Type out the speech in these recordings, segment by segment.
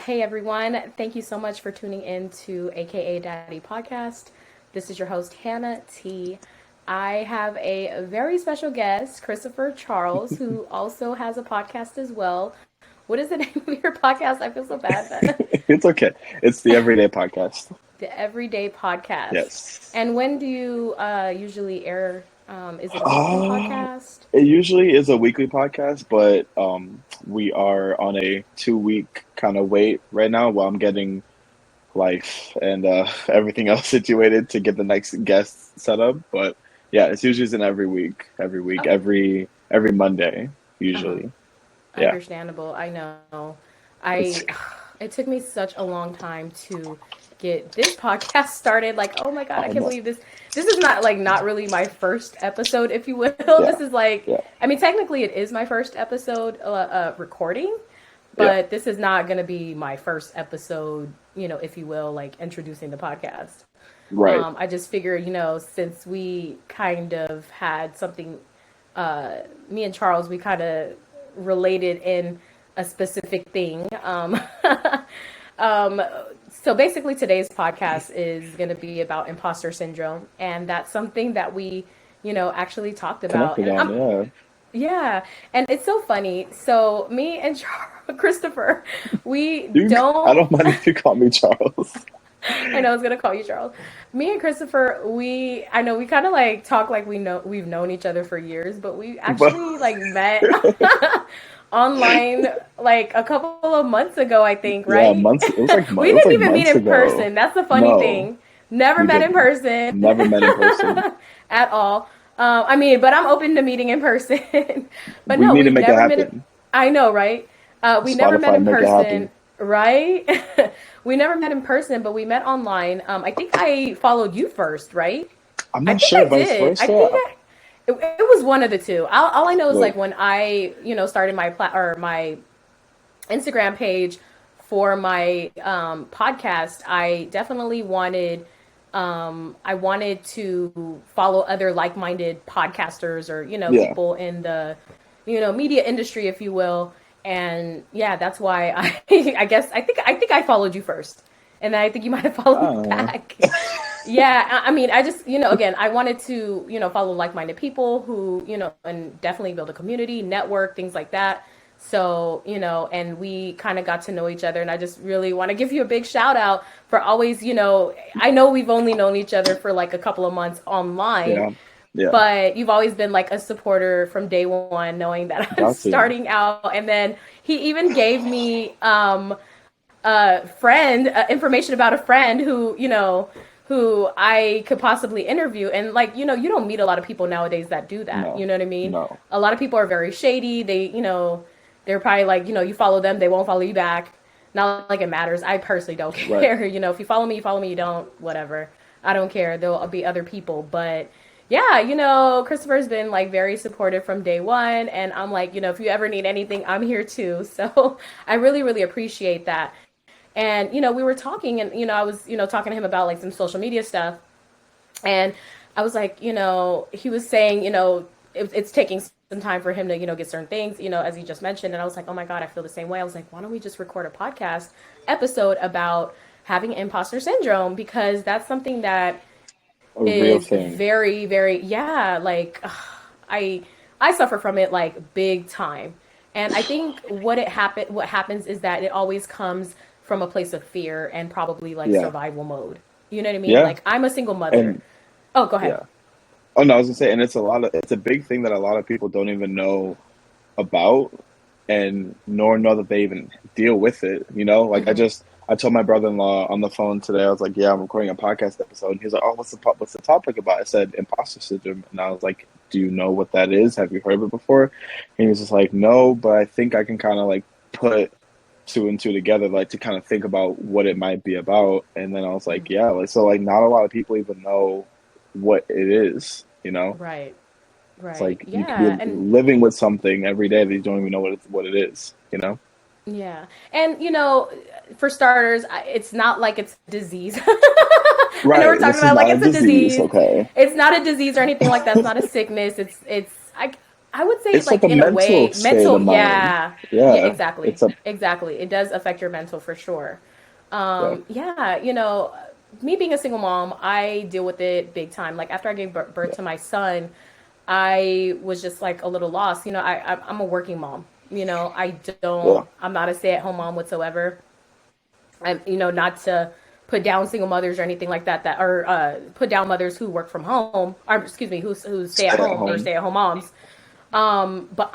Hey everyone, thank you so much for tuning in to AKA Daddy Podcast. This is your host, Hannah T. I have a very special guest, Christopher Charles, who also has a podcast as well. What is the name of your podcast? I feel so bad that It's okay. It's the Everyday Podcast. the Everyday Podcast. Yes. And when do you usually air? Is it a weekly Uh, podcast? it usually is a weekly podcast, but we are on a 2 week kind of wait right now while I'm getting life and everything else situated to get the next guest set up. But yeah, it's usually an every week, Okay. every Monday, Uh-huh. usually. Yeah. Understandable. I know. I It's, it took me such a long time to get this podcast started. Like, oh my God, I I can't know. believe this. This is not really my first episode, if you will. Yeah. This is like, Yeah. I mean, technically it is my first episode recording, Yeah. but this is not going to be my first episode, if you will, like introducing the podcast. Right. I just figured, since we kind of had something, me and Charles, we kind of related in a specific thing. Um, so basically, today's podcast is going to be about imposter syndrome, and that's something that we, actually talked about. Connected And on. Yeah. yeah, and it's so funny. So me and Christopher, we I don't. don't mind if you call me Charles. I know I was gonna call you Charles. Me and Christopher, I know we kind of like talk like we've known each other for years, but we But actually like met online like a couple of months ago, I think, yeah, right? months. It was like We it was didn't like even meet months in ago. person. That's the funny No, thing. Never we met in didn't. person Never met in person. at all. I mean, but I'm open to meeting in person. But We no, need to we've make it never met. happen. I know, right? We never met Spotify, in make it person, happen. right? We never met in person, but we met online. I think I followed you first, right? I'm I not think sure, I vice did. I think versa. it was one of the two. All I know is like Look, when I, started my Instagram page for my podcast, I wanted to follow other like-minded podcasters or, yeah. people in the, media industry, if you will. And yeah, that's why I think I followed you first. And then I think you might have I followed me don't know. back. Yeah, I mean, I just, again, I wanted to, follow like-minded people who, and definitely build a community, network, things like that. So, and we kind of got to know each other. And I just really want to give you a big shout out for always, I know we've only known each other for like a couple of months online, Yeah, yeah. but you've always been like a supporter from day one, knowing that I'm Got to. starting out. And then he even gave me a friend information about a friend who I could possibly interview. And like, you don't meet a lot of people nowadays that do that. You No, know what I mean? no. A lot of people are very shady. They're probably like, you follow them, they won't follow you back. Not like it matters. I personally don't Right. care. If you follow me, you follow me, you don't, whatever. I don't care. There'll be other people. But yeah, Christopher's been like very supportive from day one. And I'm like, if you ever need anything, I'm here too. So I really, really appreciate that. And, we were talking and, I was, talking to him about like some social media stuff. And I was like, he was saying, it's taking some time for him to, get certain things, as he just mentioned. And I was like, oh my God, I feel the same way. I was like, why don't we just record a podcast episode about having imposter syndrome? Because that's something that A real is thing. very, very, yeah, like I, I suffer from it like big time. And I think what happens is that it always comes from a place of fear and probably like Yeah. survival mode. You know what I mean? Yeah. Like I'm a single mother. And Oh, go ahead. yeah. Oh no, I was gonna say, and it's a big thing that a lot of people don't even know about, and nor know that they even deal with it. Like Hmm. I told my brother-in-law on the phone today. I was like, "Yeah, I'm recording a podcast episode." And he's like, "Oh, what's the topic about?" I said, "Imposter syndrome," and I was like, "Do you know what that is? Have you heard of it before?" And he was just like, "No, but I think I can kind of like put two and two together, like to kind of think about what it might be about." And then I was like, "Yeah, like so, like not a lot of people even know what it is." Right. It's Right. like you're Yeah. And living with something every day that you don't even know what it is. yeah. And for starters, it's not like it's a disease. I know we're Right. talking This is about like not a it's a disease, disease. okay? It's not a disease or anything like that. It's not a sickness. It's I I would say It's like like a in a mental way, state of mental, mind. yeah. Yeah, Yeah, exactly. it's a Exactly. It does affect your mental for sure. yeah, Yeah, you know, me being a single mom, I deal with it big time. Like after I gave birth yeah, to my son, I was just like a little lost. You know, I'm a working mom. You know, yeah, I'm not a stay-at-home mom whatsoever. I'm, you know, not to put down single mothers or anything like that, or put down mothers who work from home, or excuse me, who stay at stay at home or home. stay-at-home moms. But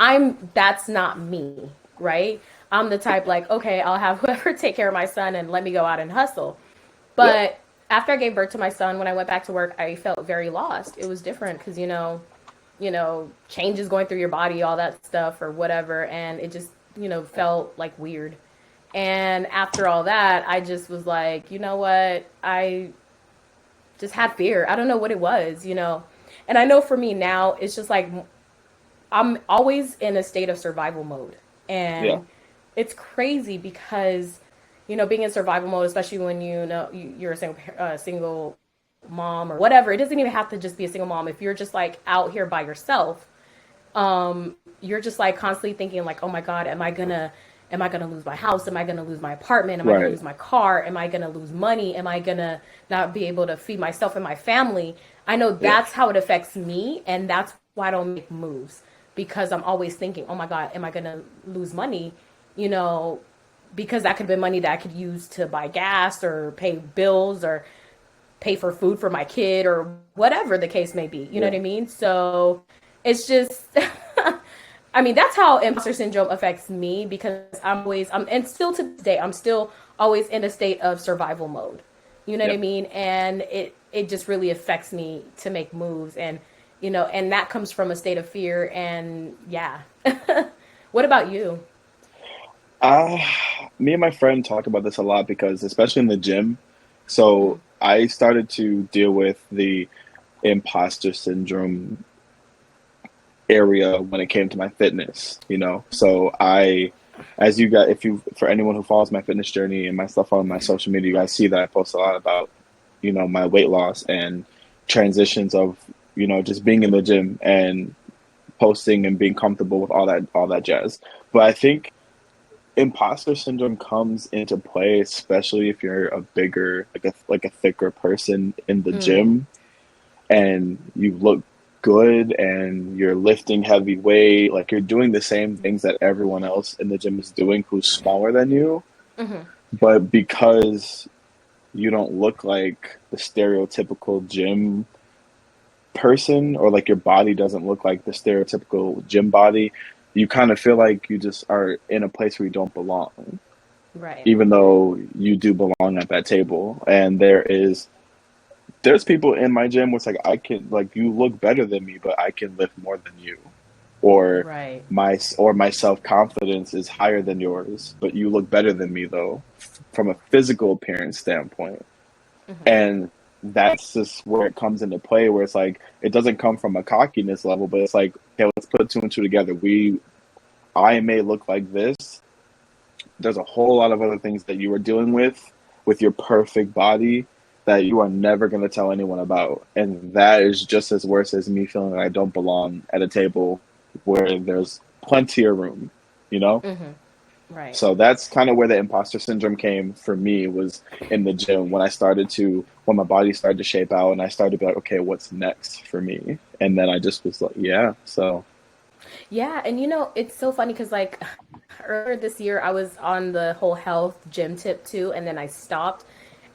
that's not me, right? I'm the type like, okay, I'll have whoever take care of my son and let me go out and hustle. Yeah, But after I gave birth to my son, when I went back to work, I felt very lost. It was different because changes going through your body, all that stuff or whatever, and it just felt like weird. And after all that, I just was like, you know what? I just had fear. I don't know what it was. And I know for me now, it's just like I'm always in a state of survival mode. yeah, And it's crazy because, being in survival mode, especially when you're a single mom or whatever, it doesn't even have to just be a single mom. If you're just like out here by yourself, you're just like constantly thinking like, oh my God, am I gonna lose my house? Am I gonna lose my apartment? Am I gonna right. lose my car? Am I gonna lose money? Am I gonna not be able to feed myself and my family? I know Yeah, that's how it affects me, and that's why I don't make moves because I'm always thinking, oh my God, am I gonna lose money? You know, because that could have been money that I could use to buy gas or pay bills or pay for food for my kid or whatever the case may be. You know yeah. what I mean? So it's just I mean, that's how imposter syndrome affects me because and still to this day, I'm still always in a state of survival mode. You know what Yeah. I mean? And it just really affects me to make moves and that comes from a state of fear and yeah. What about you? Uh, Me and my friend talk about this a lot because, especially in the gym, so I started to deal with the imposter syndrome area when it came to my fitness, you know? So as you got, if you, for anyone who follows my fitness journey and my stuff on my social media, you guys see that I post a lot about, my weight loss and transitions of, just being in the gym and posting and being comfortable with all that jazz. But I think imposter syndrome comes into play, especially if you're a bigger, like a thicker person in the Mm, gym, and you look good and you're lifting heavy weight, like you're doing the same things that everyone else in the gym is doing who's smaller than you, hmm. but because you don't look like the stereotypical gym person, or like your body doesn't look like the stereotypical gym body, you kind of feel like you just are in a place where you don't belong, Right. even though you do belong at that table. And there's people in my gym where it's like, I can, like, you look better than me, but I can lift more than you, or Right. my self confidence is higher than yours, but you look better than me though, from a physical appearance standpoint. And that's just where it comes into play, where it's like it doesn't come from a cockiness level, but it's like, okay, let's put two and two together. I may look like this. There's a whole lot of other things that you are dealing with your perfect body, that you are never going to tell anyone about. And that is just as worse as me feeling like I don't belong at a table where there's plenty of room, you know? Right. So that's kind of where the imposter syndrome came for me, was in the gym, when my body started to shape out and I started to be like, okay, what's next for me? And then I just was like, yeah. So Yeah, and it's so funny because like earlier this year I was on the whole health gym tip too, and then I stopped.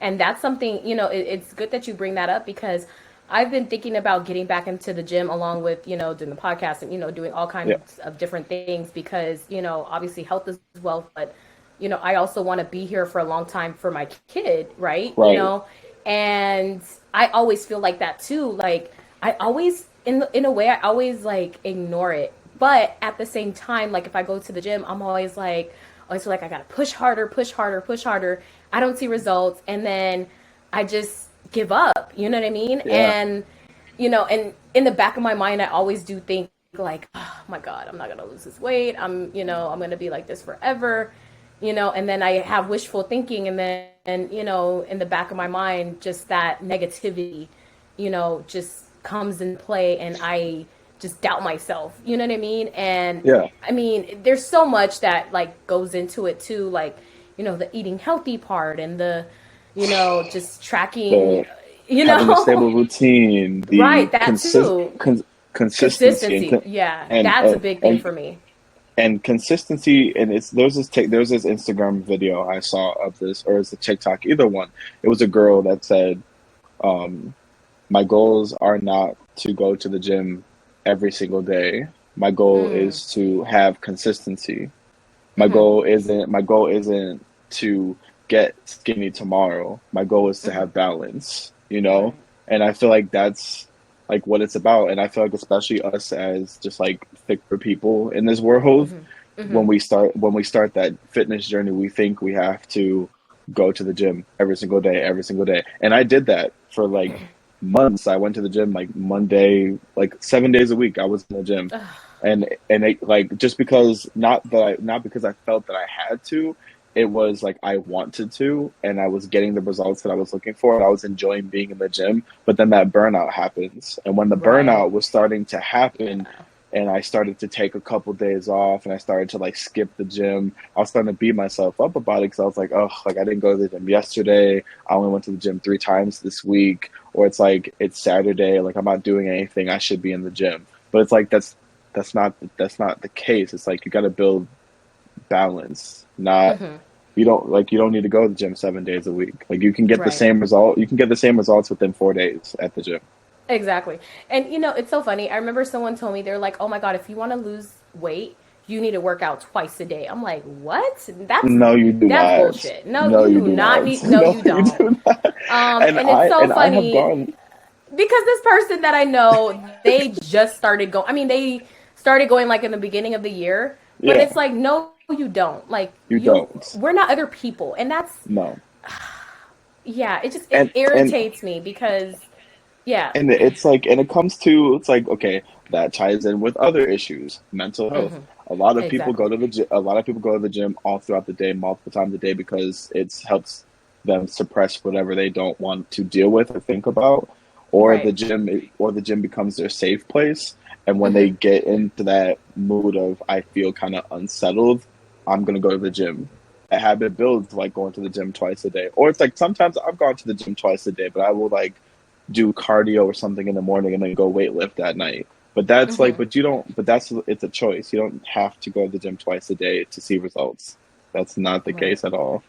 And that's something, it's good that you bring that up because I've been thinking about getting back into the gym along with, doing the podcast and, doing all yeah, kinds of different things because, obviously health is wealth, but, I also want to be here for a long time for my kid, right? right. And I always feel like that too. Like I always, in a way, I always like ignore it. But at the same time, like if I go to the gym, I'm always feel like I gotta push harder, push harder, push harder. I don't see results, and then I just give up. You know what I mean? Yeah, And in the back of my mind, I always do think like, oh my God, I'm not gonna lose this weight. I'm gonna be like this forever. And then I have wishful thinking, and then in the back of my mind, just that negativity, just comes in play, and I just doubt myself. You know what I mean? And Yeah. I mean, there's so much that like goes into it too, like, the eating healthy part and the, just tracking, The you having a stable know. routine, the Right, that too. consistency, Consistency. Yeah, and that's a big thing and for me. and consistency. And there's this Instagram video I saw of this, or it's a TikTok, either one. It was a girl that said, um, "My goals are not to go to the gym every single day. My goal Mm. is to have consistency. Mhm. My goal isn't to get skinny tomorrow. My goal is to Mhm. have balance, you know?" Right. And I feel like that's like what it's about. And I feel like especially us as just like thicker people in this world, Mhm. Mhm. when we start that fitness journey, we think we have to go to the gym every single day. And I did that for like months. I went to the gym like Monday, like 7 days a week. I was in the gym, and it, like, just because, not because I felt that I had to. It was like I wanted to, and I was getting the results that I was looking for, and I was enjoying being in the gym. But then that burnout happens, and when the Right. burnout was starting to happen, Yeah. and I started to take a couple days off, and I started to like skip the gym, I was starting to beat myself up about it because I was like, oh, like I didn't go to the gym yesterday. I only went to the gym 3 times this week, or it's like it's Saturday, like I'm not doing anything. I should be in the gym, but it's like that's not the case. It's like you got to build balance. Not Mhm. you don't need to go to the gym 7 days a week. Like you can get the Right. same result. You can get the same results within 4 days at the gym. Exactly. And it's so funny. I remember someone told me they're like, "Oh my God, if you want to lose weight, you need to work out twice a day." I'm like, "What? That's No, you do that's not. bullshit. No, No, you you do do not not. need. No, No, you you don't." do not. And it's so And I have funny gone. because this person that I know, they just started going. I mean, they started going like in the beginning of the year, but Yeah, it's like, no, you don't. Like you don't. we're not other people, and that's, No, yeah. It and irritates me because, yeah. it's like, and it comes to, it's like, okay, that ties in with other issues, mental health. Hmm. A lot of people go Exactly. to the gym. A lot of people go to the gym all throughout the day, multiple times a day, because it helps them suppress whatever they don't want to deal with or think about, Right. or the gym becomes their safe place. And when they Hmm. get into that mood of, I feel kind of unsettled, I'm gonna go to the gym. A habit builds like going to the gym twice a day, or it's like sometimes I've gone to the gym twice a day, but I will like do cardio or something in the morning and then go weightlift at night. But that's like, Hmm. but you don't, but that's, it's a choice. You don't have to go to the gym twice a day to see results. That's not the Right. case at all.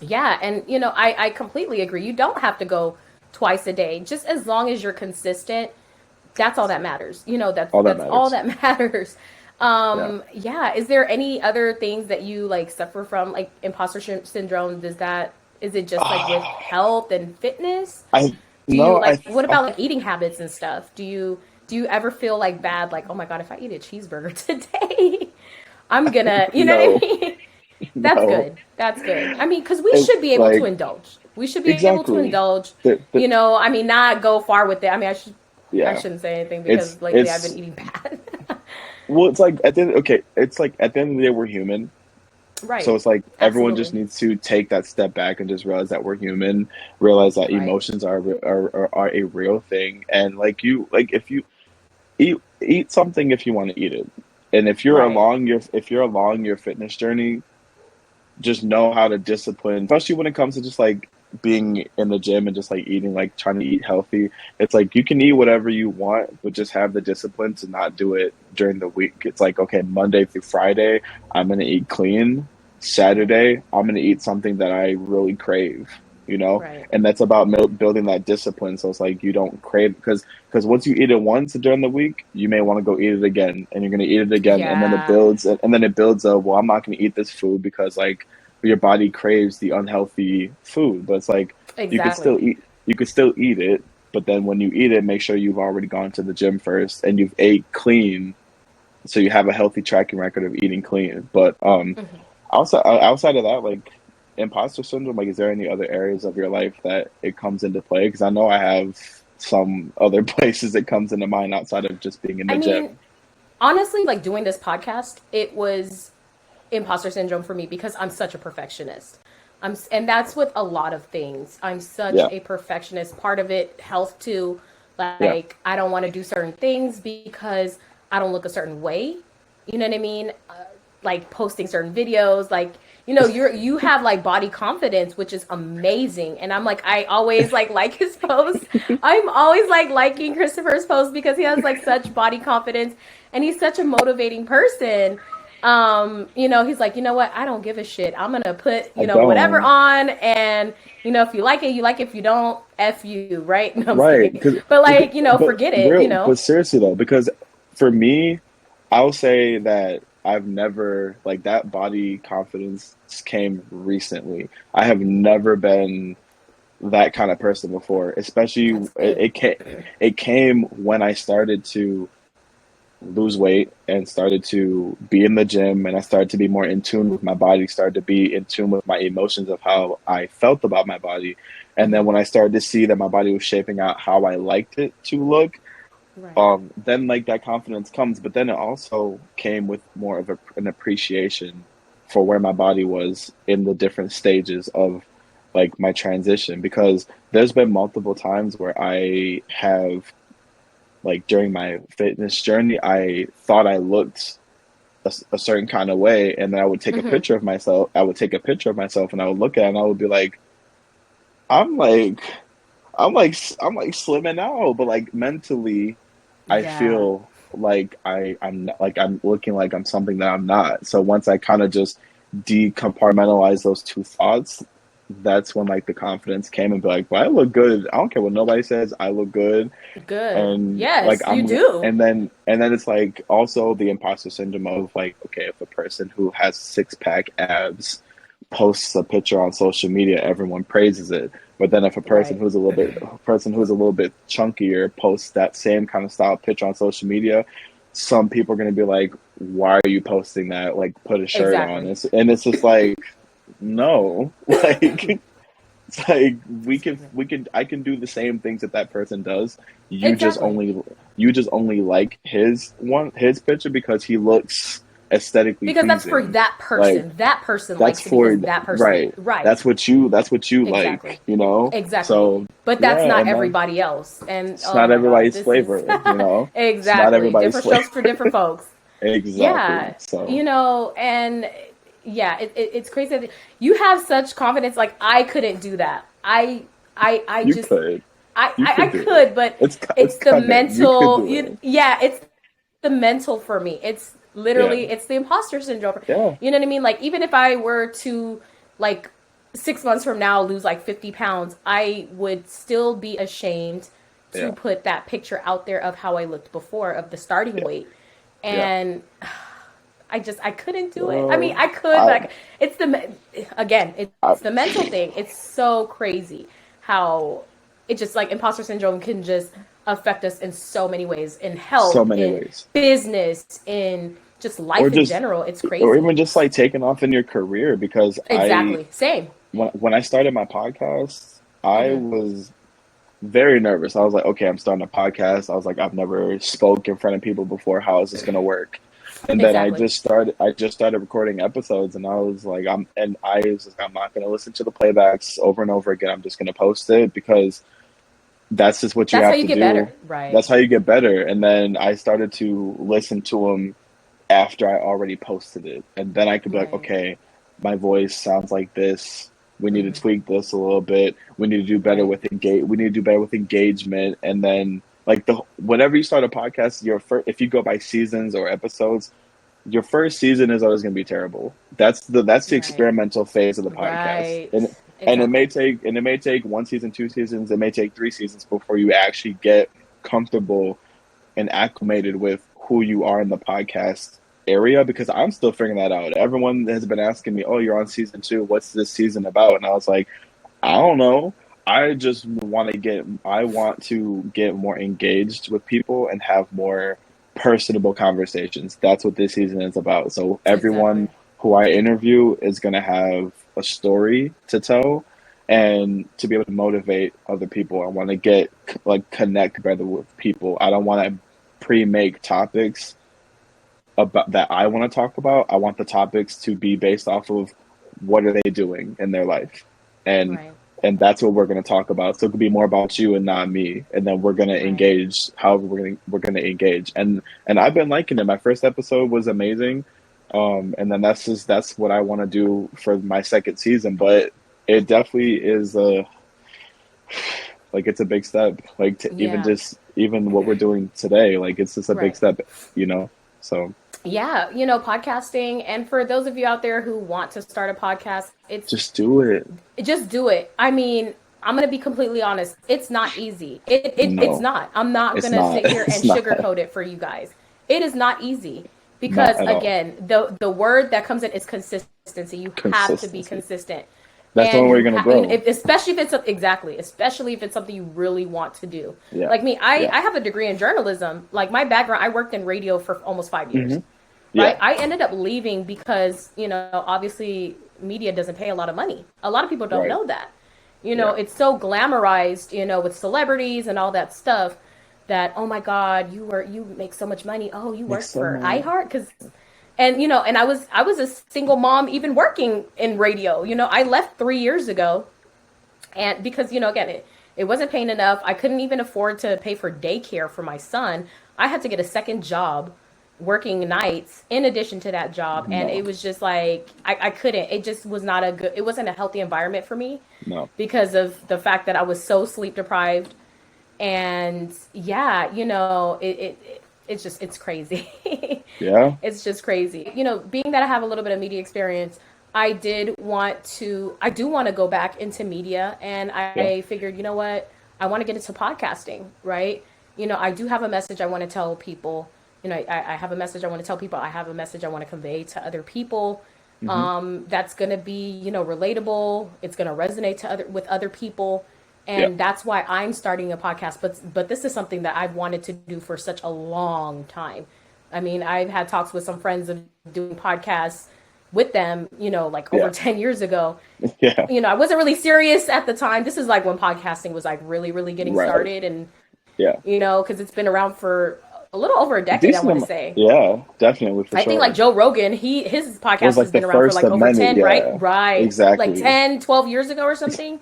Yeah, and I completely agree. You don't have to go twice a day. Just as long as you're consistent, that's all that matters. That's All that that's all matters. that matters. Yeah. Yeah. Is there any other things that you like suffer from, like imposter syndrome? Is it just like with health and fitness? I, Do you no, like, what I, about like eating habits and stuff? Do you ever feel like bad, like, oh my God, if I eat a cheeseburger today, I'm gonna, you know what no, I mean? That's no. good. That's good. I mean, because we should It's be able to like, indulge. We should be able to exactly. indulge. The, I mean, not go far with it. I mean, I yeah. shouldn't say anything because lately I've been It's, eating bad. well, it's like at the end, okay, it's like at the end of the day, we're human. So Right. it's like everyone just Absolutely. needs to take that step back and just realize that we're human, realize that Right. emotions are a real thing, and like you, like if you eat something if you want to eat it, and Right. if you're along your fitness journey, just know how to discipline, especially when it comes to just like being in the gym and just like eating, like trying to eat healthy. It's like you can eat whatever you want, but just have the discipline to not do it during the week. It's like, okay, Monday through Friday, I'm going to eat clean. Right. Saturday, I'm going to eat something that I really crave, you know? Right. And that's about building that discipline. So it's like you don't crave, because once you eat it once during the week, you may want to go eat it again, and you're going to eat it again, and then it Yeah. builds, and then it builds up. Well, I'm not going to eat this food because like your body craves the unhealthy food. But it's like Exactly. you could still eat it, but then when you eat it, make sure you've already gone to the gym first and you've ate clean, so you have a healthy tracking record of eating clean. But Hmm. outside of that, like imposter syndrome, like is there any other areas of your life that it comes into play? Because I know I have some other places it comes into mind outside of just being in I the mean, gym. honestly, like doing this podcast, it was imposter syndrome for me because I'm such a perfectionist. And that's with a lot of things. I'm such Yeah. a perfectionist. Part of it, health too. Yeah. Like, I don't want to do certain things because I don't look a certain way. You know what I mean? Like posting certain videos, like, you have like body confidence, which is amazing. And I'm like, I always like his posts. I'm always like liking Christopher's posts because he has like such body confidence, and he's such a motivating person. He's like, you know what? I don't give a shit. I'm gonna put, I whatever don't. on, and if you like it, you like it. If you don't, f you, right? No, I'm just Right. kidding. But like, forget it. But seriously though, because for me, I'll say that I've never like that body confidence came recently. I have never been that kind of person before. Especially That's good. it came when I started to lose weight and started to be in the gym, and I started to be more in tune with my body, started to be in tune with my emotions of how I felt about my body. And then Mm-hmm. when I started to see that my body was shaping out how I liked it to look, Right. then like that confidence comes. But then it also came with more of an appreciation for where my body was in the different stages of like my transition, because there's been multiple times where I have like during my fitness journey, I thought I looked a certain kind of way, and then I would take a Mm-hmm. picture of myself. I would take a picture of myself, and I would look at it, and I would be like, I'm like, I'm like slimming out, but like mentally, I Yeah. feel like I'm looking like I'm something that I'm not. So once I kind of just decompartmentalize those two thoughts, that's when like the confidence came and be like, well, I look good. I don't care what nobody says. I look good. Good. And like Yes, you I'm do. and then it's like also the imposter syndrome of like, okay, if a person who has six-pack abs posts a picture on social media, everyone praises it. But then if Right. a person who's a little bit chunkier posts that same kind of style picture on social media, some people are going to be like, why are you posting that? Like, put a shirt on. Exactly. It's just like, no. Like, it's like we can I can do the same things that that person does. You just Exactly. only you just only like his picture because he looks aesthetically Because that's for pleasing. that Like person. That person that's likes it because for that person. right. Right. That's what you Exactly. like, you know? Exactly. So But that's yeah, not and then everybody else. And it's oh not my God, everybody's this is flavor, you know? It's not exactly everybody's different flavor. strokes for different folks. Exactly. Yeah. So And yeah, it's crazy that you have such confidence. Like, I couldn't do that. I you just, could. I, You I could do it. could, but It's it's the coming. You could mental. do it. Yeah, it's the mental for me. It's Yeah. literally, it's the imposter syndrome. Yeah. You know what I mean? Like, even if I were to, like, 6 months from now lose like 50 pounds, I would still be ashamed to Yeah. put that picture out there of how I looked before, of the starting Yeah. weight. Yeah. And I couldn't do it. I mean, Well, I could, I, but it's again, I, it's the mental thing. It's so crazy how it just, like, imposter syndrome can just affect us in so many ways, in so health, many in ways, business, in just or life in just, general. It's or crazy. even just like taking off in your career. Because Exactly. Same. when I started my podcast, I Mm-hmm. was very nervous. I was like, okay, I'm starting a podcast. I was like, I've never spoke in front of people before. How is this going to work? And then Exactly. I just started recording episodes, and I was like, I was like, I'm not going to listen to the playbacks over and over again. I'm just going to post it because that's just what you That's how have you to get do. better. Right. That's how you get better. And then I started to listen to them after I already posted it. And then I could be like, Right. okay, my voice sounds like this. We need to Mm-hmm. tweak this a little bit. We need to do better Right. with We need to do better with engagement. And then like the whenever you start a podcast, your first, if you go by seasons or episodes, your first season is always going to be terrible. That's the Right. experimental phase of the podcast, Right. and Exactly. it may take one season, two seasons, it may take three seasons before you actually get comfortable and acclimated with who you are in the podcast area. Because I'm still figuring that out. Everyone has been asking me, "Oh, you're on season two. What's this season about?" And I was like, I don't know. I want to get more engaged with people and have more personable conversations. That's what this season is about. So everyone Exactly. who I interview is going to have a story to tell and to be able to motivate other people. I want to get like connect better with people. I don't want to pre-make topics about that I want to talk about. I want the topics to be based off of what are they doing in their life. And Right. and that's what we're going to talk about. So it could be more about you and not me, and then we're going to Right. engage however we're going to engage. And I've been liking it. My first episode was amazing, and then that's what I want to do for my second season. But it definitely is a like it's a big step. Like to Yeah. even what we're doing today, like it's just a big Right. step, you know. So Yeah, podcasting, and for those of you out there who want to start a podcast, just do it. just do it. I mean, I'm gonna be completely honest. It's not easy. It's No, not. I'm not it's gonna not. sit here and It's not sugarcoat it for you guys. It is not easy because not at all. again, the word that comes in is consistency. You have to be Consistency. consistent, That's the only and way you're gonna grow. especially if it's exactly, especially if it's something you really want to do. Yeah. Like me, Yeah. I have a degree in journalism. Like my background, I worked in radio for almost 5 years. Hmm. Right? Yeah. I ended up leaving because, obviously media doesn't pay a lot of money. A lot of people don't Right. know that. Yeah. It's so glamorized, with celebrities and all that stuff that, oh my God, you make so much money. Oh, you Makes worked so for much. iHeart and I was a single mom even working in radio. I left 3 years ago and because, again, it wasn't paying enough. I couldn't even afford to pay for daycare for my son. I had to get a second job working nights in addition to that job. And it No. was just like, I couldn't, it just was not it wasn't a healthy environment for me No. because of the fact that I was so sleep deprived. And yeah, it's crazy. Yeah. It's just crazy. Being that I have a little bit of media experience, I do want to go back into media. And Yeah. I figured, you know what? I want to get into podcasting, right? I do have a message I want to tell people. I have a message I want to tell people. I have a message I want to convey to other people. Hmm. That's going to be, relatable. It's going to resonate with other people. Yeah. And that's why I'm starting a podcast. But this is something that I've wanted to do for such a long time. I mean, I've had talks with some friends of doing podcasts with them, like over Yeah. 10 years ago. Yeah. I wasn't really serious at the time. This is like when podcasting was like really, really getting Right. started. And, Yeah. because it's been around for a little over a decade, I Decent want to amount. say. Yeah. Definitely for I think sure. like Joe Rogan, his Was podcast like has the been around for first like of over many. 10, right? Yeah. Right. Like Exactly. 10, 12 years ago or something.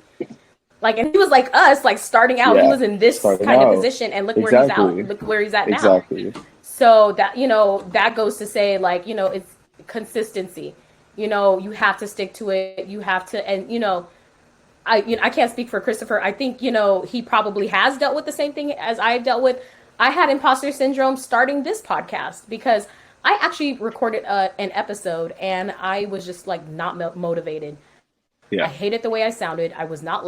Like, and he was like us, like starting out. He Yeah. was in this Starting kind of out. position, and look where he's out. Exactly. Look where he's at now. Exactly. So that that goes to say, like, it's consistency. You have to stick to it. You have to, and I can't speak for Christopher. I think he probably has dealt with the same thing as I've dealt with. I had imposter syndrome starting this podcast because I actually recorded an episode and I was just like not motivated. I Yeah. hated the way I sounded. I was not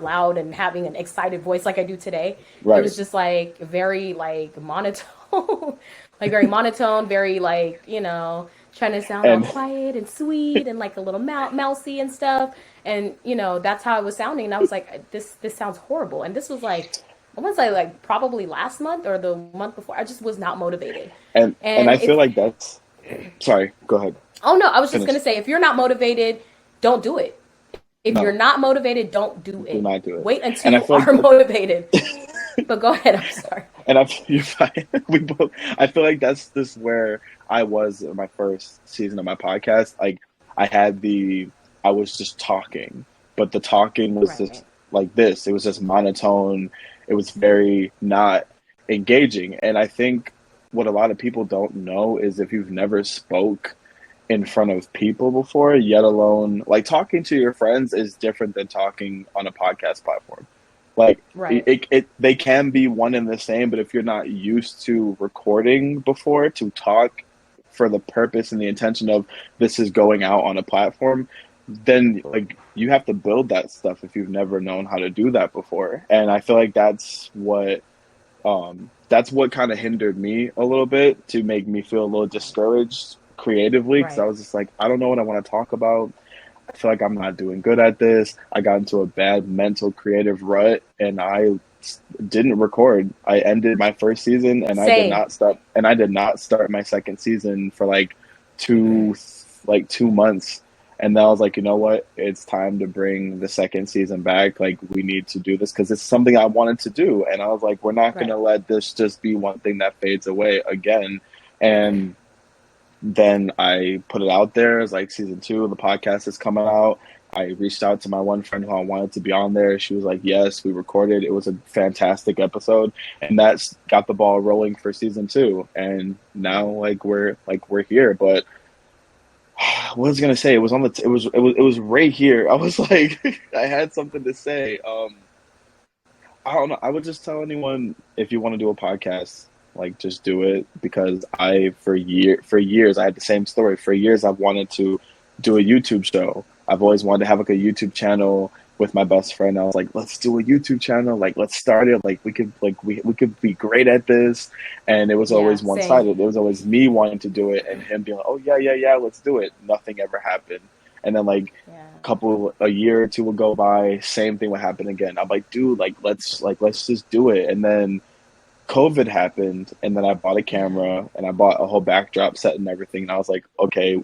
loud and having an excited voice like I do today. It Right. was just like very like monotone, like very monotone, very like trying to sound all And quiet and sweet and like a little mousy and stuff. And that's how it was sounding. And I was like, this sounds horrible. And this was like I want to say like probably last month or the month before. I just was not motivated. and And I feel if like that's. Sorry. Go ahead. oh no, I was just Finish. gonna say if you're not motivated, don't do it. If you're No. not motivated, don't do Do it. not do it. Wait until And I you feel like are motivated. But go ahead. I'm sorry. and I you're fine. We both. I feel like that's just where I was in my first season of my podcast. Like I was just talking, but the talking was just Right. like this. It was just monotone. It was very not engaging. And I think what a lot of people don't know is if you've never spoke in front of people before, yet alone like talking to your friends is different than talking on a podcast platform. Like Right. they can be one and the same, but if you're not used to recording before to talk for the purpose and the intention of this is going out on a platform, then like you have to build that stuff if you've never known how to do that before. And I feel like that's what kind of hindered me a little bit to make me feel a little discouraged creatively because I Right. was just like, I don't know what I want to talk about. I feel like I'm not doing good at this. I got into a bad mental creative rut and didn't record. I ended my first season and Same. I did not start my second season for two 2 months. And then I was like, you know what? It's time to bring the second season back. Like we need to do this because it's something I wanted to do. And I was like, we're not going to Right. let this just be one thing that fades away again. And then I put it out there as like season 2 of the podcast is coming out. I reached out to my one friend who I wanted to be on there. She was like, "Yes." We recorded. It was a fantastic episode, and that's got the ball rolling for season two. And now, we're here. But what was I gonna say? It was on the. It was right here. I was like, I had something to say. I don't know. I would just tell anyone, if you want to do a podcast, like, just do it, because for years I had the same story. For years I've wanted to do a YouTube show. I've always wanted to have like a YouTube channel with my best friend. I was like, let's do a YouTube channel. Like, let's start it. Like, we could be great at this. And it was always Yeah, one same. sided. It was always me wanting to do it and him being like, oh yeah, yeah, yeah, let's do it. Nothing ever happened. And then, like, Yeah. a year or two would go by, same thing would happen again. I'm like, dude, let's just do it. And then COVID happened, and then I bought a Yeah. camera and I bought a whole backdrop set and everything. And I was like, okay,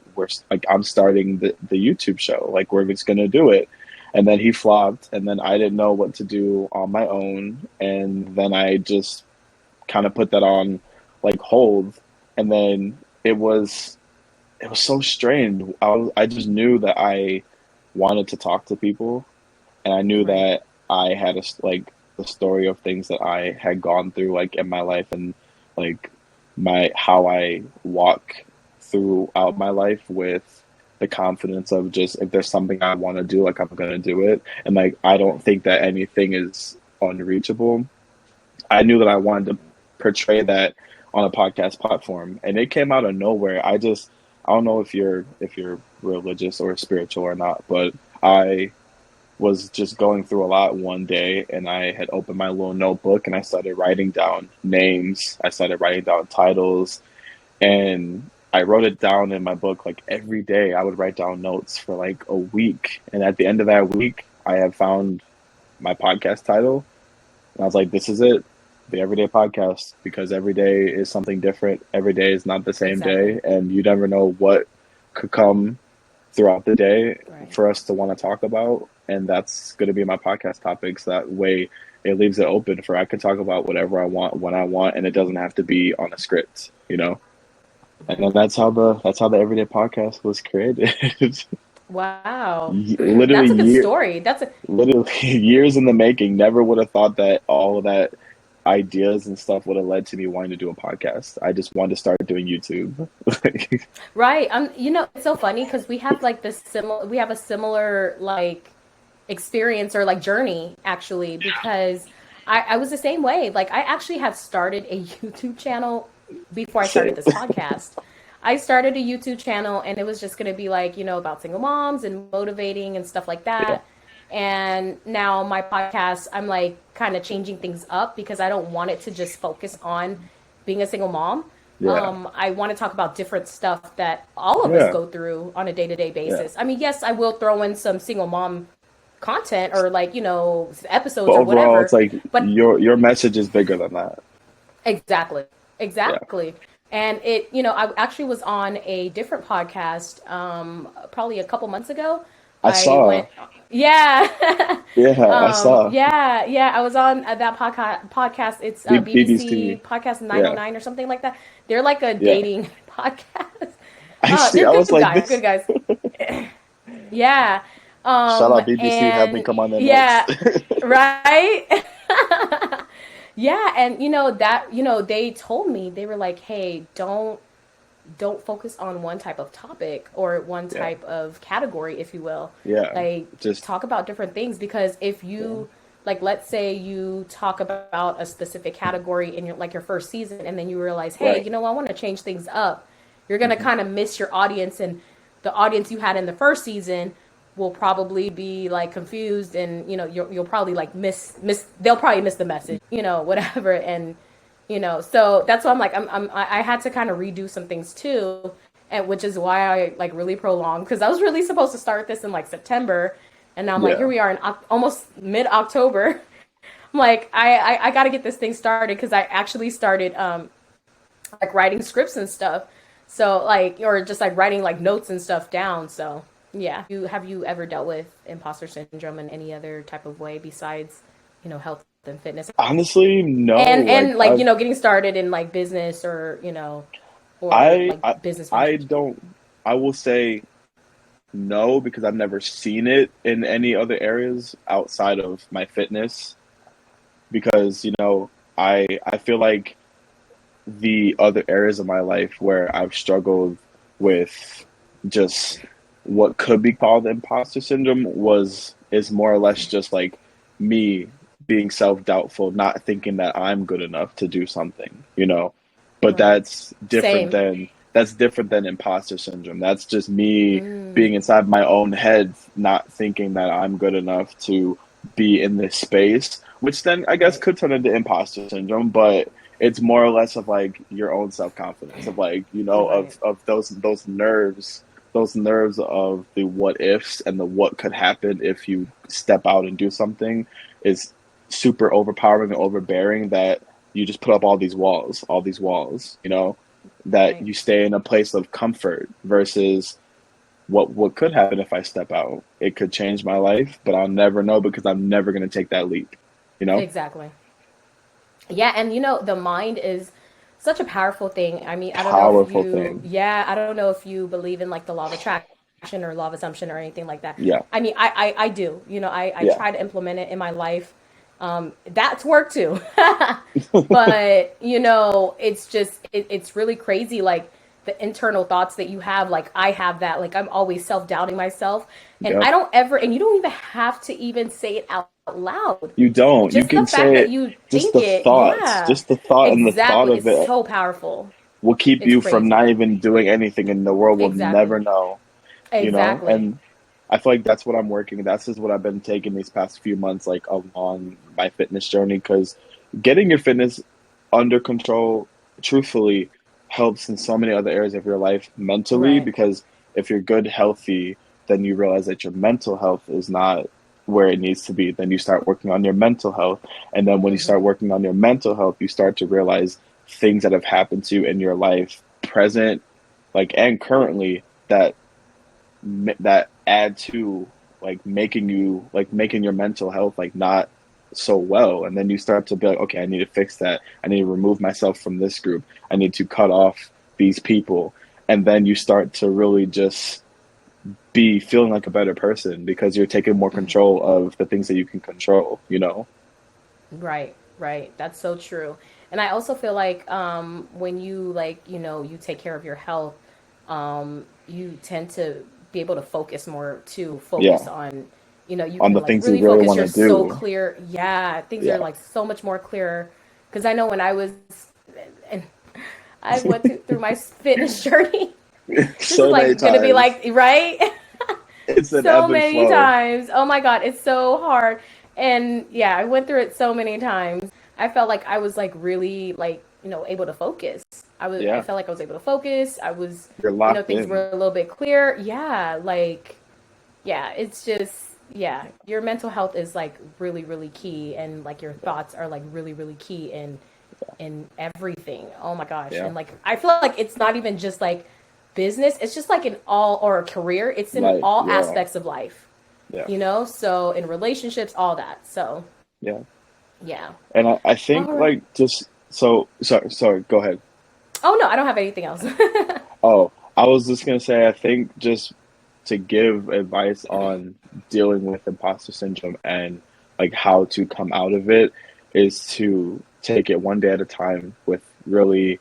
I'm starting the YouTube show. Like, we're just gonna do it. And then he flopped, and then I didn't know what to do on my own, and then I just kind of put that on, like, hold. And then it was so strange. I just knew that I wanted to talk to people, and I knew Right. that I had like the story of things that I had gone through, like, in my life, and like my how I walk throughout my life with the confidence of, just, if there's something I want to do, like, I'm gonna do it, and like, I don't Right. think that anything is unreachable. I knew that I wanted to portray that on a podcast platform, and it came out of nowhere. I don't know if you're religious or spiritual or not, but I was just going through a lot one day, and I had opened my little notebook and I started writing down names. I started writing down titles, and I wrote it down in my book. Like, every day I would write down notes for like a week. And at the end of that week, I had found my podcast title, and I was like, this is it. The Everyday Podcast, because every day is something different. Every day is not the same Exactly. day, and you never know what could come throughout the day Right. for us to want to talk about. And that's going to be my podcast topics. That way, it leaves it open for I can talk about whatever I want when I want, and it doesn't have to be on a script, you know. And then that's how the Everyday Podcast was created. Wow. literally That's a good year story. That's a Literally years in the making. Never would have thought that all of that ideas and stuff would have led to me wanting to do a podcast. I just wanted to start doing YouTube. right. It's so funny because we have like this similar. We have a similar like experience or like journey actually because I was the same way. Like I actually had started a YouTube channel before I started Same. this podcast. I started a YouTube channel and it was just going to be like, about single moms and motivating and stuff like Yeah, that. And now my podcast, I'm like kind of changing things up because I don't want it to just focus on being a single mom. yeah, I want to talk about different stuff that all of us yeah, go through on a day to day yeah. basis. I mean, yes, I will throw in some single mom content or like, But episodes or overall, it's whatever, like but your message is bigger than that. exactly. Yeah, Exactly. And I actually was on a different podcast probably a couple months ago. I I saw. went yeah. Yeah, I saw. Yeah, I was on that podcast. It's BBC BBC. Podcast Yeah, 909 or something like that. They're like a yeah. dating podcast. I see. They're I was good like guys, this. good guys. Yeah. Shout out BBC. Have me And come on there next. yeah, right? Yeah, and they told me they were like, "Hey, don't focus on one type of topic or one Yeah, type of category, if you will. yeah. Like Just talk about different things because if yeah, you like let's say you talk about a specific category in your first season and then you realize, "Hey, right. I want to change things up." You're going to Hmm. kind of miss your audience and the audience you had in the first season will probably be like confused and you'll probably like miss they'll probably miss the message, whatever. And so that's why I'm like I had to kind of redo some things too, and which is why I like really prolonged because I was really supposed to start this in like September, and now I'm like here Yeah. we are in almost mid October. I'm like I got to get this thing started because I actually started like writing scripts and stuff, so like or just like writing like notes and stuff down. So yeah, have you ever dealt with imposter syndrome in any other type of way besides health and fitness? Honestly, no. And Like, like getting started in like business or or I, I, like business I ventures. don't. I will say know because I've never seen it in any other areas outside of my fitness. Because I feel like the other areas of my life where I've struggled with just what could be called imposter syndrome was is more or less just like me being self-doubtful, not thinking that I'm good enough to do something. But Right. Same. that's different than imposter syndrome. That's just me Mm, being inside my own head, not thinking that I'm good enough to be in this space, which then I guess right. could turn into imposter syndrome, but it's more or less of like your own self confidence of like Right. of those nerves of the what ifs and the what could happen if you step out and do something is super overpowering and overbearing that you just put up all these walls, that Right. you stay in a place of comfort versus what could happen if I step out. It could change my life, but I'll never know because I'm never going to take that leap. Exactly. Yeah, and the mind is such a powerful thing. I mean, I don't know if Powerful you, thing. yeah, I don't know if you believe in like the law of attraction or law of assumption or anything like that. Yeah. I mean, I do. I Yeah. try to implement it in my life. That's work too. But it's just it's really crazy. Like the internal thoughts that you have. Like I have that. Like I'm always self doubting myself, and I Yep. don't ever. And you don't even have to even say it out loud. You don't. You Just the can fact say that it, you just think the it, thoughts, yeah, just the thought and the thought exactly. of It's it so powerful. will keep It's you from crazy. not even doing anything and the world will Exactly. never know. Exactly. And I feel like that's what I'm working. That's just what I've been taking these past few months, like along my fitness journey, because getting your fitness under control, truthfully, helps in so many other areas of your life mentally. Right. Because if you're good, healthy, then you realize that your mental health is not where it needs to be. Then you start working on your mental health. And then when you start Mm-hmm. working on your mental health, you start to realize things that have happened to you in your life, present, like, and currently, that that add to making your mental health like not so well, and then you start to be like, okay, I need to fix that. I need to remove myself from this group. I need to cut off these people. And then you start to really just be feeling like a better person because you're taking more control of the things that you can control. Right. Right. That's so true. And I also feel like when you like you take care of your health, you tend to be able to focus more to focus Yeah, on you on can the like things you really really focus. want You're to so do. clear. Yeah, things are Yeah. like so much more clearer. Because I know when I was, and I went through my fitness journey. This is So many like gonna be times. like right. It's an So ebb and many flow. times. Oh my God, it's so hard. And yeah, I went through it so many times. I felt like I was like really like, able to focus. I Yeah, felt like I was able to focus. I was, you're locked things in. were a little bit clear. Yeah, like yeah, it's just yeah, your mental health is like really really key and like your thoughts are like really really key in everything. Oh my gosh. Yeah, And like I feel like it's not even just like business, it's just like in all or a career, it's in life. all Yeah, aspects of life. yeah, So in relationships, all that. So, yeah. yeah. And I All think right. like just sorry, go ahead. Oh no, I don't have anything else. Oh, I was just gonna say I think just to give advice on dealing with imposter syndrome and like how to come out of it is to take it one day at a time with really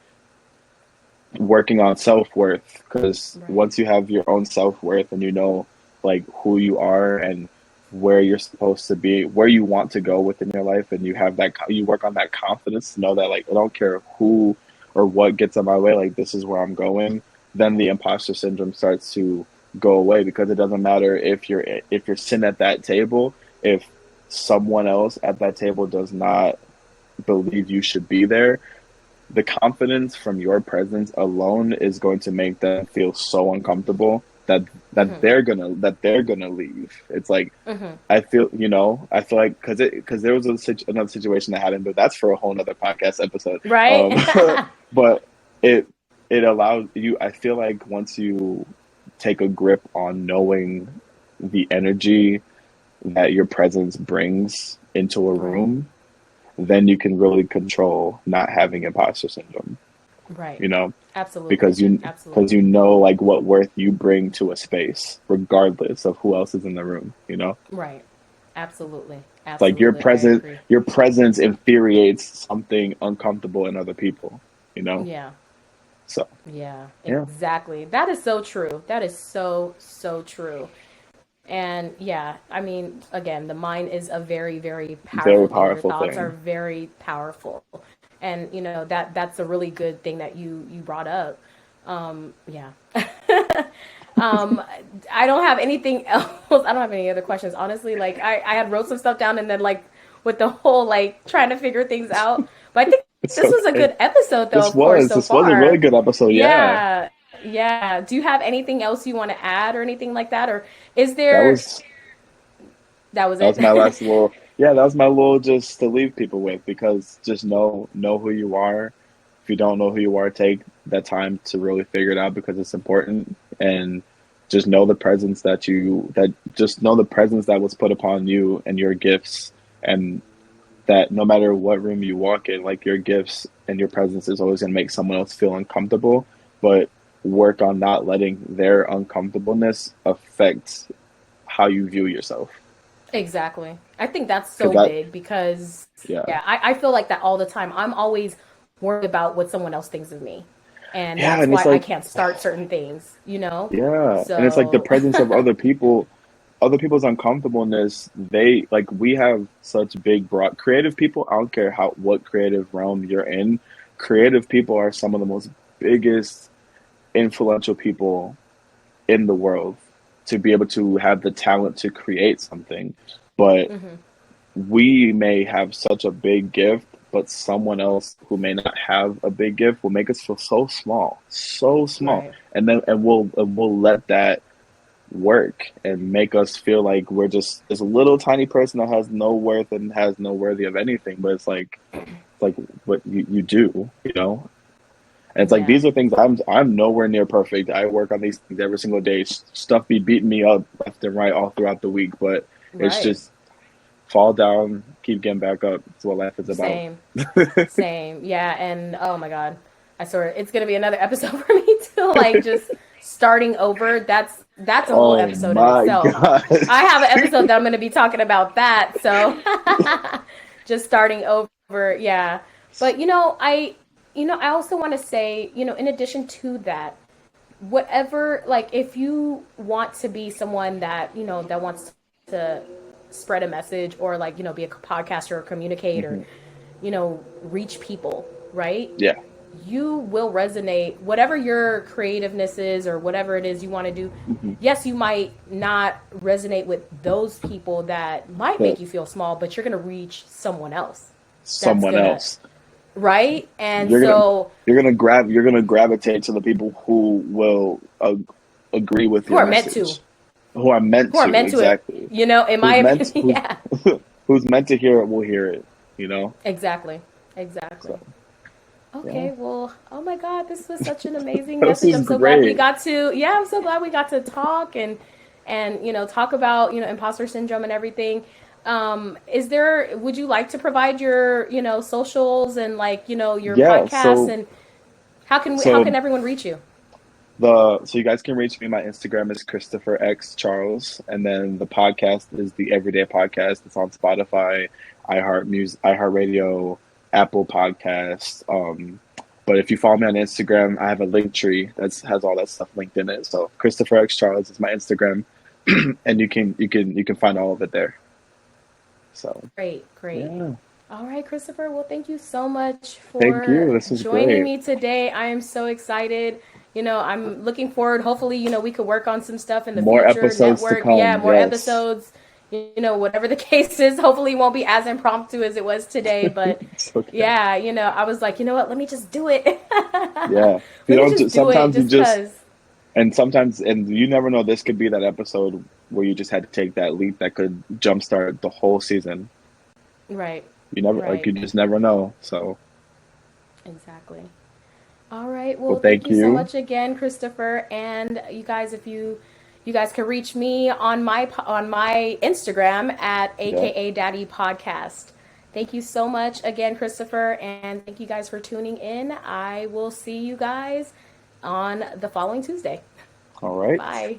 working on self-worth, because Right. once you have your own self-worth and you know like who you are and where you're supposed to be, where you want to go within your life, and you have that you work on that confidence to know that like I don't care who or what gets in my way, like this is where I'm going, then the imposter syndrome starts to go away, because it doesn't matter if you're sitting at that table, if someone else at that table does not believe you should be there, the confidence from your presence alone is going to make them feel so uncomfortable Mhm. that they're gonna leave. It's like Mhm. I feel like because there was another situation that happened, but that's for a whole nother podcast episode. Right? But it it allows you. I feel like once you take a grip on knowing the energy that your presence brings into a Right. room, then you can really control not having imposter syndrome. Right. you know, Absolutely. because you Absolutely. know like what worth you bring to a space, regardless of who else is in the room. Right. Absolutely. It's like Absolutely. I agree. your presence infuriates something uncomfortable in other people. You know, Yeah. so Yeah. yeah, Exactly. That is so true. That is so, so true. And yeah, I mean, again, the mind is a very, very very powerful thing. Your powerful thoughts are thing. very powerful. And that's a really good thing that you brought up. Yeah. um, I don't have anything else. I don't have any other questions. Honestly, like I had wrote some stuff down and then like with the whole like trying to figure things out. But I think It's this was a okay. good episode though, of course, so This was a really far. good episode. Yeah, Yeah. Yeah. Do you have anything else you want to add or anything like that? Or is that there was that was that was my it? last little. Yeah, that was my little just to leave people with, because just know who you are. If you don't know who you are, take that time to really figure it out, because it's important. And just know the presence that just know the presence that was put upon you and your gifts, and that no matter what room you walk in, like your gifts and your presence is always going to make someone else feel uncomfortable. But work on not letting their uncomfortableness affect how you view yourself. Exactly. I think that's Because so that, big because, yeah, yeah, I feel like that all the time. I'm always worried about what someone else thinks of me. And yeah, that's and it's why I like, can't start certain things, you know? yeah, and it's like the So, presence of other people's uncomfortableness. They like we have such big, broad creative people. I don't care how what creative realm you're in. Creative people are some of the most biggest influential people in the world, to be able to have the talent to create something. But mhm, we may have such a big gift, but someone else who may not have a big gift will make us feel so small, right. and we'll let that work and make us feel like we're just this little tiny person that has no worth and has no worthy of anything. But it's like what you do, you know. And it's like Yeah, these are things I'm nowhere near perfect. I work on these things every single day. Stuff be beating me up left and right all throughout the week, but it's right. just fall down, keep getting back up. That's what life is about. Same. Same. Yeah, and oh my God. I swear it's gonna be another episode for me too. Like just starting over. That's a whole Oh episode in my itself. I gosh. have an episode that I'm gonna be talking about that. So just starting over, yeah. But I also want to say, in addition to that, whatever, like if you want to be someone that wants to spread a message or like, be a podcaster or communicate or, Hmm. reach people, right? Yeah. You will resonate whatever your creativeness is or whatever it is you want to do. Hmm. Yes, you might not resonate with those people that might But make you feel small, but you're going to reach someone else that's someone going to, else. right? And You're gonna so you're gonna gravitate to the people who will agree with who your are meant to, message, who are meant who are to, meant to it, exactly. in my opinion. Yeah, Who's meant to hear it will hear it. You know. exactly. Exactly. So yeah, Okay, well, oh my God, this was such an amazing this message. is I'm so glad we great. got to, yeah, I'm so glad we got to talk and talk about, imposter syndrome and everything. Would you like to provide your, socials and like, your Yeah. podcasts and how So can everyone reach you? so you guys can reach me. My Instagram is Christopher X Charles, and then the podcast is the Everyday Podcast. It's on Spotify, iHeartRadio, Apple Podcasts. But if you follow me on Instagram, I have a link tree that has all that stuff linked in it. So Christopher X Charles is my Instagram, and you can find all of it there. So Great, great. yeah, All right, Christopher. Well, thank you so much thank for you. This was joining great. me today. I am so excited. I'm looking forward. Hopefully, we could work on some stuff in the More future. episodes to Network, yeah, come. more Yes, episodes. Whatever the case is, hopefully, it won't be as impromptu as it was today. But it's okay. yeah, I was like, you know what? Let me just do it. Yeah. If you Let me don't, just do it sometimes you just just because. and you never know. This could be that episode where you just had to take that leap that could jumpstart the whole season. Right, You never right. you just never know. So, Exactly. All right. well, Well, thank thank you so you. much again, Christopher. And you guys, if you guys can reach me on my Instagram at Yeah. AKA Daddy Podcast. Thank you so much again, Christopher, and thank you guys for tuning in. I will see you guys on the following Tuesday. All right. Bye.